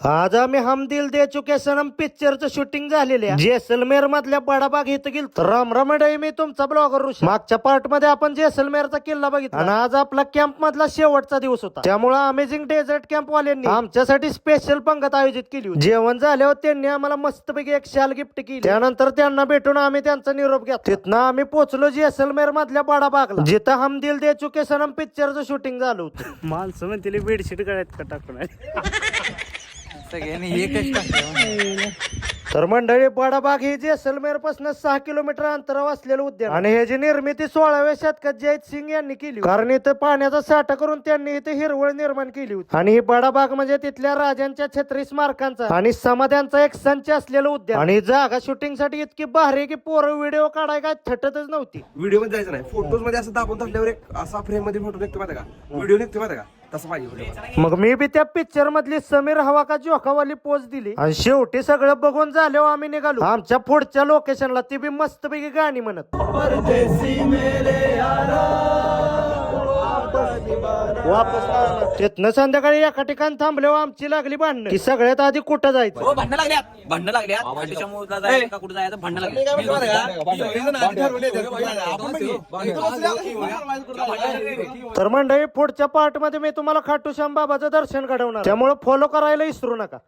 आज आम्ही हम दिल दे चुके सनम पिक्चरचं शूटिंग झालेले आहे. जैसलमेर मधल्या बडाबाग इथं गेलो. तर राम मंडळी, मी तुमचा ब्लॉगर ऋषी. मागच्या पार्ट मध्ये आपण जैसलमेरचा किल्ला बघितला आणि आज आपला कॅम्प मधला शेवटचा दिवस होता. त्यामुळे अमेझिंग डेझर्ट कॅम्प वाल्यांनी आमच्यासाठी स्पेशल पंगत आयोजित केली होती. जेवण झाल्यावर त्यांनी आम्हाला मस्तपैकी एक शाल गिफ्ट केली. त्यानंतर त्यांना भेटून आम्ही त्यांचा निरोप घेतला. तिथनं आम्ही पोहोचलो जैसलमेर मधल्या बडाबागला, जिथं हम दिल दे चुके सनम पिक्चरचं शूटिंग झालं होतं. माणसं म्हणते बेडशीट गळ्यात का टाकून सगळ्यांनी एकच टाकलं. तर मंडळी, बडाबाग ही जैसलमेर पासून 6 किलोमीटर अंतरावर असलेलं उद्यान आणि ह्याची निर्मिती 16व्या शतकात जयत सिंग यांनी केली, कारण इथं पाण्याचा साठा करून त्यांनी इथे हिरवळ निर्माण केली होती. आणि ही बडाबाग म्हणजे तिथल्या राजांच्या छत्री स्मारकांचा आणि समाध्यांचा एक संच असलेलं उद्यान. आणि जागा शूटिंग साठी इतकी भारी की पोरं व्हिडिओ काढाय काय थटतच नव्हती. व्हिडिओ मध्ये जायचं नाही, फोटोज मध्ये असं दाखवून टाकल्यावर एक असा फ्रेम मध्ये फोटो निघतो माहिती का, व्हिडिओ निघतो माहिती का, तसं पाहिजे. मग मी बी त्या पिक्चर मधली समीर हवा का जोखावाली पोच दिली आणि शेवटी सगळं बघून झाल्यावर आम्ही निघालो आमच्या पुढच्या लोकेशनला. ती बी मस्तपैकी गाणी म्हणत वापस. तिथनं संध्याकाळी एका ठिकाणी थांबल्यावर आमची लागली भांडणं की सगळ्यात आधी कुठं जायचं. भांडण लागल्यात कुठं जायचं भांडण लागले. तर मंडळी, पुढच्या पार्ट मध्ये मी तुम्हाला खाटू श्याम बाबाचं दर्शन घडवणार, त्यामुळे फॉलो करायला विसरू नका.